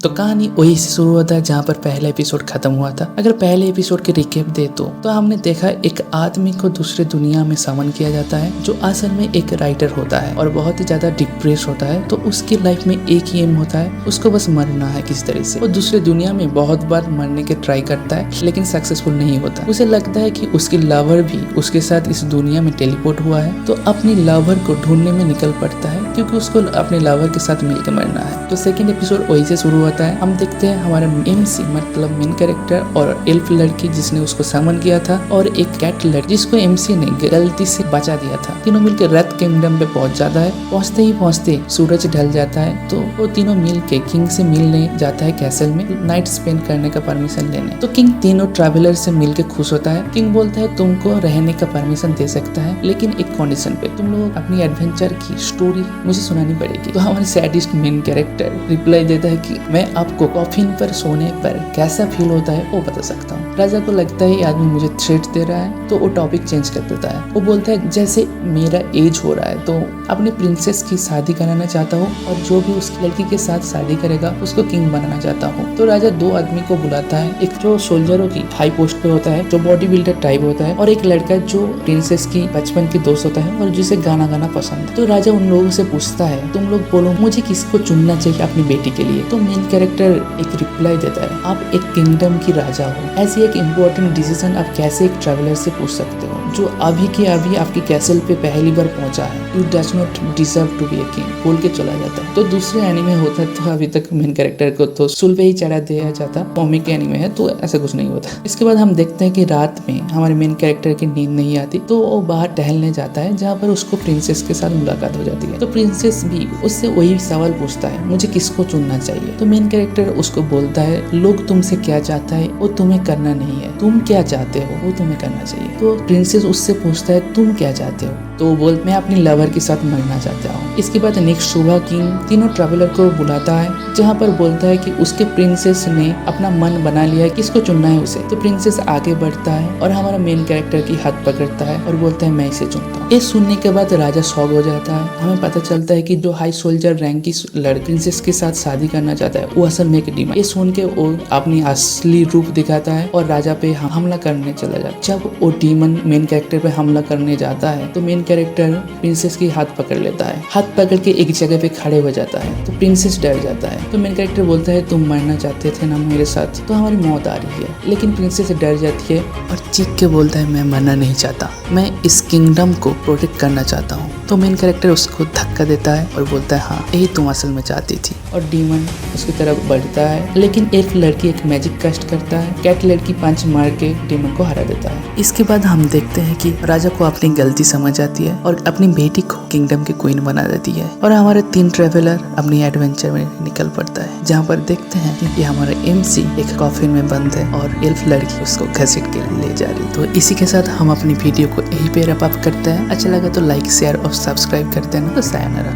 तो कहानी वही से शुरू होता है जहाँ पर पहला एपिसोड खत्म हुआ था। अगर पहले एपिसोड के रिकेप दे तो हमने देखा एक आदमी को दूसरे दुनिया में समन किया जाता है जो असल में एक राइटर होता है और बहुत ही ज्यादा डिप्रेस होता है। तो उसकी लाइफ में एक ही एम होता है, उसको बस मरना है किसी तरह से। वो दूसरे दुनिया में बहुत बार मरने के ट्राई करता है लेकिन सक्सेसफुल नहीं होता। उसे लगता है कि उसकी लवर भी उसके साथ इस दुनिया में टेलीपोर्ट हुआ है, तो अपनी लवर को ढूंढने में निकल पड़ता है क्योंकि उसको अपने लवर के साथ मिलकर मरना है। तो सेकंड एपिसोड वही से शुरू होता है। हम देखते हैं हमारा एमसी मतलब मेन कैरेक्टर और एल्फ लड़की जिसने उसको समन किया था और एक कैट लड़की जिसको एमसी ने गलती से बचा दिया था। तीनों मिलकर रेड किंगडम पे पहुंच जाता है। पहुंचते ही पहुंचते सूरज ढल जाता है तो वो तीनों मिलके किंग से मिलने जाता है कैसल में नाइट स्पेंड करने का परमिशन लेने। तो किंग तीनों ट्रैवलर से मिलकर खुश होता है। किंग बोलता है तुमको रहने का परमिशन दे सकता है लेकिन एक कंडीशन पे, तुम लोग अपनी एडवेंचर की स्टोरी मुझे सुनानी पड़ेगी। तो हमारे सैडिस्ट मेन कैरेक्टर रिप्लाई देता है कि मैं आपको कॉफिन पर सोने पर कैसा फील होता है वो बता सकता हूँ। राजा को लगता है ये आदमी मुझे थ्रेट दे रहा है तो वो टॉपिक चेंज कर देता है। वो बोलता है जैसे मेरा एज हो रहा है तो अपनी प्रिंसेस की शादी कराना चाहता हूँ और जो भी उसकी लड़की के साथ शादी करेगा उसको किंग बनाना चाहता हूँ। तो राजा दो आदमी को बुलाता है, एक जो सोल्जरों की हाई पोस्ट पे होता है जो बॉडी बिल्डर टाइप होता है और एक लड़का जो प्रिंसेस की बचपन की दोस्त होता है और जिसे गाना गाना पसंद है। तो राजा उन लोगों से पूछता है तुम लोग बोलो मुझे किसको चुनना चाहिए अपनी बेटी के लिए। तो मेन कैरेक्टर एक रिप्लाई देता है आप एक किंगडम की राजा हो, ऐसी एक इम्पोर्टेंट डिसीजन आप कैसे एक ट्रैवलर से पूछ सकते हो जो अभी के अभी आपकी कैसल पे पहली बार पहुंचा है। You does not deserve to be a king बोल के चला जाता है। तो दूसरे एनिमे होता तो अभी तक मेन कैरेक्टर को तो सुल पे ही चढ़ा दिया जाता। कॉमिक एनिमे है तो ऐसा कुछ नहीं होता। इसके बाद हम देखते हैं कि रात में हमारे मेन कैरेक्टर की नींद नहीं आती तो वो बाहर टहलने जाता है जहाँ पर उसको प्रिंसेस के साथ मुलाकात हो जाती है। तो प्रिंसेस भी उससे वही सवाल पूछता है मुझे किसको चुनना चाहिए। तो मेन कैरेक्टर उसको बोलता है लोग तुमसे क्या चाहता है वो तुम्हें करना नहीं है, तुम क्या चाहते हो वो तुम्हें करना चाहिए। तो प्रिंसेस उससे पूछता है तुम क्या चाहते हो। तो वो बोल मैं अपनी लवर के साथ मरना चाहता हूँ। इसके बाद नेक्स्ट सुबह किंग तीनों ट्रैवलर को बुलाता है जहाँ पर बोलता है कि उसके प्रिंसेस ने अपना मन बना लिया है किसको चुनना है उसे। तो प्रिंसेस आगे बढ़ता है और हमारा मेन कैरेक्टर की हाथ पकड़ता है और बोलता है मैं इसे चुनता हूँ। ये सुनने के बाद राजा शॉक हो जाता है। हमें पता चलता है कि जो हाई सोल्जर रैंक की लड़की प्रिंसेस के साथ शादी करना चाहता है वो असल में एक डीमन। ये सुन के वो अपनी असली रूप दिखाता है और राजा पे हमला करने चला जाता है। जब वो डीमन मेन कैरेक्टर पे हमला करने जाता है तो मेन कैरेक्टर प्रिंसेस की हाथ पकड़ लेता है। हाथ पकड़ के एक जगह पे खड़े हो जाता है तो प्रिंसेस डर जाता है। तो मेन कैरेक्टर बोलता है तुम मरना चाहते थे ना मेरे साथ, तो हमारी मौत आ रही है। लेकिन प्रिंसेस डर जाती है और चीख के बोलता है मैं मरना नहीं चाहता, मैं इस किंगडम को प्रोटेक्ट करना चाहता हूँ। तो मेन कैरेक्टर उसको धक्का देता है और बोलता है हाँ यही तुम असल में चाहती थी। और डीमन उसकी तरफ बढ़ता है लेकिन एक लड़की एक मैजिक कास्ट करता है। कैट लड़की पंच मार के डीमन को हरा देता है। इसके बाद हम देखते हैं कि राजा को अपनी गलती समझ आती है और अपनी बेटी को किंगडम की क्वीन बना देती है और हमारे तीन ट्रैवलर अपनी एडवेंचर में निकल पड़ता है जहाँ पर देखते हैं कि हमारा एमसी एक कॉफिन में बंद है और एल्फ लड़की उसको घसीट के ले जा रही। तो इसी के साथ हम अपनी वीडियो को यहीं पे रैप अप करते हैं। अच्छा लगा तो लाइक शेयर और सब्सक्राइब कर देना। तो सायोनारा।